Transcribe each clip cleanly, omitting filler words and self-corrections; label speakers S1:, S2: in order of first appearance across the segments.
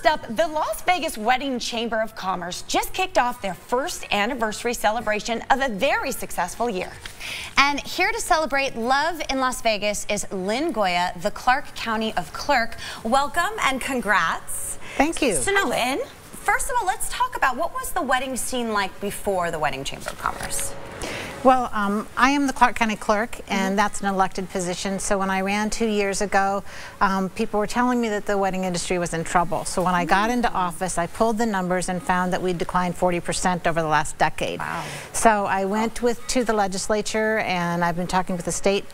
S1: up, the Las Vegas Wedding Chamber of Commerce just kicked off their first anniversary celebration of a very successful year.
S2: And here to celebrate love in Las Vegas is Lynn Goya, the Clark County of Clerk. Welcome and congrats.
S3: Thank you.
S2: So now, Lynn, first of all, let's talk about what was the wedding scene like before the Wedding Chamber of Commerce?
S3: Well, I am the Clark County Clerk, and that's an elected position. So when I ran 2 years ago, people were telling me that the wedding industry was in trouble. So when I got into office, I pulled the numbers and found that we'd declined 40% over the last decade.
S2: Wow.
S3: So I went to the legislature, and I've been talking with the state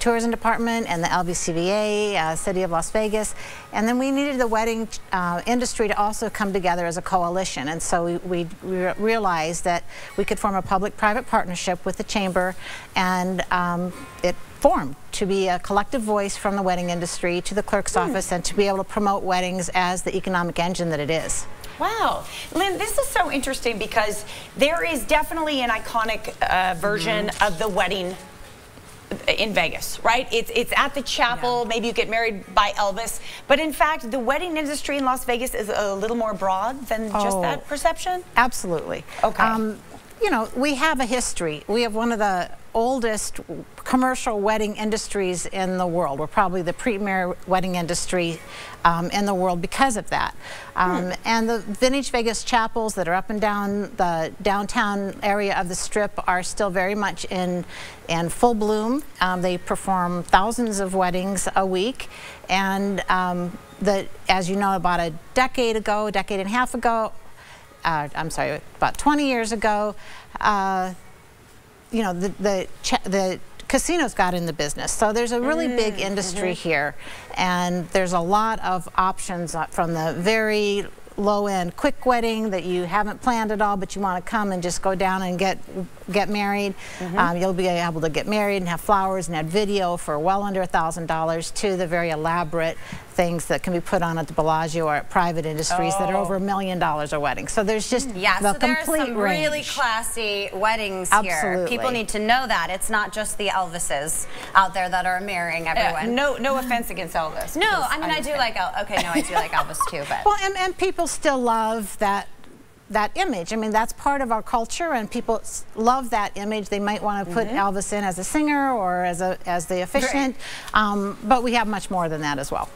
S3: tourism department and the LVCVA, City of Las Vegas, and then we needed the wedding industry to also come together as a coalition. And so we realized that we could form a public-private partnership with the chamber, and it formed to be a collective voice from the wedding industry to the clerk's office, and to be able to promote weddings as the economic engine that it is.
S1: Wow. Lynn, this is so interesting because there is definitely an iconic version of the wedding in Vegas, right? It's at the chapel. Yeah. Maybe you get married by Elvis, but in fact the wedding industry in Las Vegas is a little more broad than just that perception.
S3: Absolutely.
S1: Okay.
S3: You know, we have a history. We have one of the oldest commercial wedding industries in the world. We're probably the premier wedding industry in the world because of that. And the Vintage Vegas chapels that are up and down the downtown area of the Strip are still very much in full bloom. They perform thousands of weddings a week, and as you know, about a decade and a half ago, I'm sorry, about 20 years ago, you know, the casinos got in the business. So there's a really big industry here, and there's a lot of options from the very low-end quick wedding that you haven't planned at all, but you want to come and just go down and get married. You'll be able to get married and have flowers and have video for well under $1,000, to the very elaborate things that can be put on at the Bellagio or at private industries that are over $1 million a wedding. So there's just the
S2: so there's
S3: complete
S2: some
S3: range.
S2: really classy weddings
S3: Absolutely.
S2: here. People need to know that it's not just the Elvises out there that are marrying everyone.
S1: No offense against Elvis.
S2: No, I mean I do like I do like Elvis too, but
S3: well, and people still love that image. I mean, that's part of our culture, and people love that image. They might want to put Elvis in as a singer or as the officiant, but we have much more than that as well.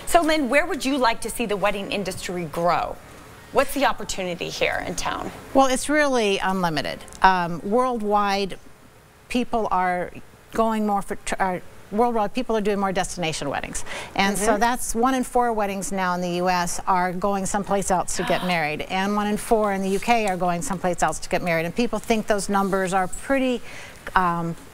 S1: So Lynn, where would you like to see the wedding industry grow? What's the opportunity here in town?
S3: Well, it's really unlimited. Worldwide, people are going more for worldwide, people are doing more destination weddings, and so that's 1 in 4 weddings now in the U.S. are going someplace else to get married, and 1 in 4 in the U.K. are going someplace else to get married, and people think those numbers are pretty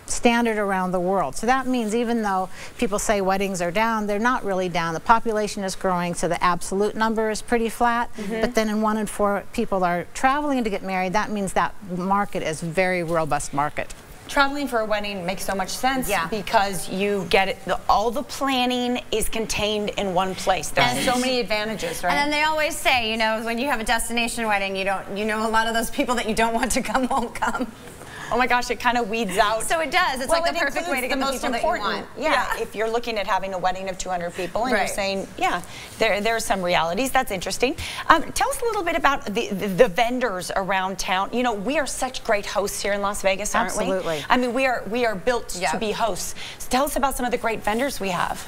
S3: standard around the world. So that means even though people say weddings are down, they're not really down. The population is growing, so the absolute number is pretty flat, but then in 1 in 4 people are traveling to get married. That means that market is a very robust market.
S1: Traveling for a wedding makes so much sense because you get it, all the planning is contained in one place. There's so many advantages, right?
S2: And then they always say, you know, when you have a destination wedding, you know, a lot of those people that you don't want to come won't come.
S1: Oh my gosh, it kind of weeds out.
S2: So it does. It's like the perfect way to get the most important.
S1: Yeah, if you're looking at having a wedding of 200 people and you're saying, yeah, there are some realities. That's interesting. Tell us a little bit about the vendors around town. You know, we are such great hosts here in Las Vegas, aren't we?
S3: Absolutely.
S1: I mean, we are built to be hosts. So tell us about some of the great vendors we have.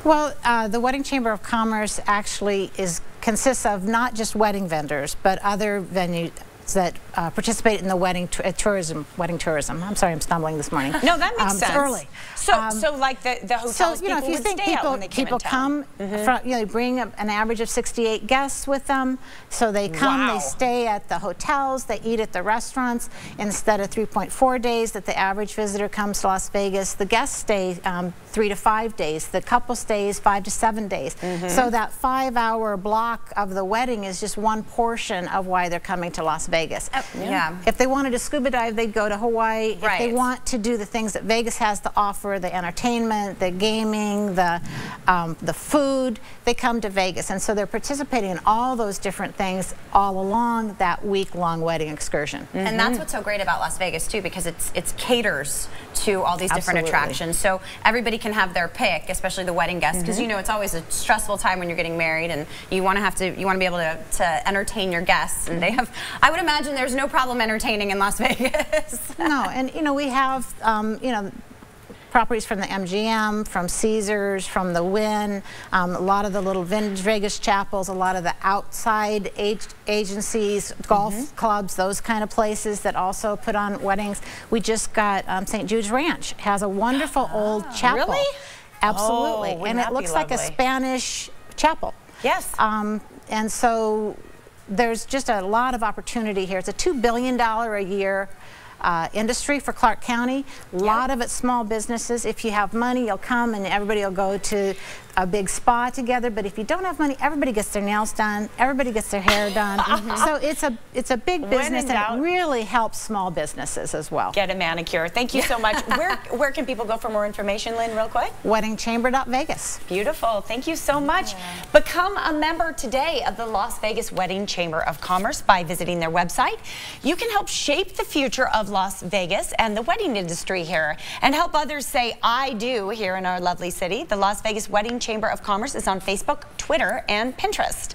S3: Well, the Wedding Chamber of Commerce actually consists of not just wedding vendors, but other venues that participate in the wedding tourism. I'm sorry, I'm stumbling this morning.
S1: No, that makes sense.
S3: It's early.
S1: So like the hotels,
S3: so, you know, if you think people come, you know, bring an average of 68 guests with them. So they come, they stay at the hotels, they eat at the restaurants. Instead of 3.4 days that the average visitor comes to Las Vegas, the guests stay 3 to 5 days. The couple stays 5 to 7 days. So that 5-hour block of the wedding is just one portion of why they're coming to Las Vegas. Vegas.
S2: Yeah.
S3: If they wanted to scuba dive, they'd go to Hawaii.
S2: Right.
S3: If they want to do the things that Vegas has to offer, the entertainment, the gaming, the food, they come to Vegas. And so they're participating in all those different things all along that week-long wedding excursion.
S2: And that's what's so great about Las Vegas too, because it caters to all these different
S3: Absolutely.
S2: attractions. So everybody can have their pick, especially the wedding guests, because you know it's always a stressful time when you're getting married, and you want to be able to entertain your guests. And they have, I would imagine there's no problem entertaining in Las Vegas.
S3: No, and you know, we have you know, properties from the MGM, from Caesars, from the Wynn, a lot of the little vintage Vegas chapels, a lot of the outside agencies, golf clubs, those kind of places that also put on weddings. We just got St. Jude's Ranch has a wonderful old chapel.
S1: Really?
S3: Absolutely.
S1: Oh, wouldn't
S3: and
S1: that
S3: it
S1: be
S3: looks like a
S1: lovely?
S3: Spanish chapel.
S1: Yes.
S3: And so there's just a lot of opportunity here. It's a $2 billion a year industry for Clark County. A lot of it's small businesses. If you have money, you'll come and everybody will go to a big spa together. But if you don't have money, everybody gets their nails done, everybody gets their hair done. So it's a big business, and it really helps small businesses as well.
S1: Get a manicure. Thank you so much. Where can people go for more information, Lynn, real quick?
S3: WeddingChamber.Vegas.
S1: Beautiful. Thank you so much. Become a member today of the Las Vegas Wedding Chamber of Commerce by visiting their website. You can help shape the future of Las Vegas and the wedding industry here, and help others say I do here in our lovely city. The Las Vegas Wedding Chamber of Commerce is on Facebook, Twitter, and Pinterest.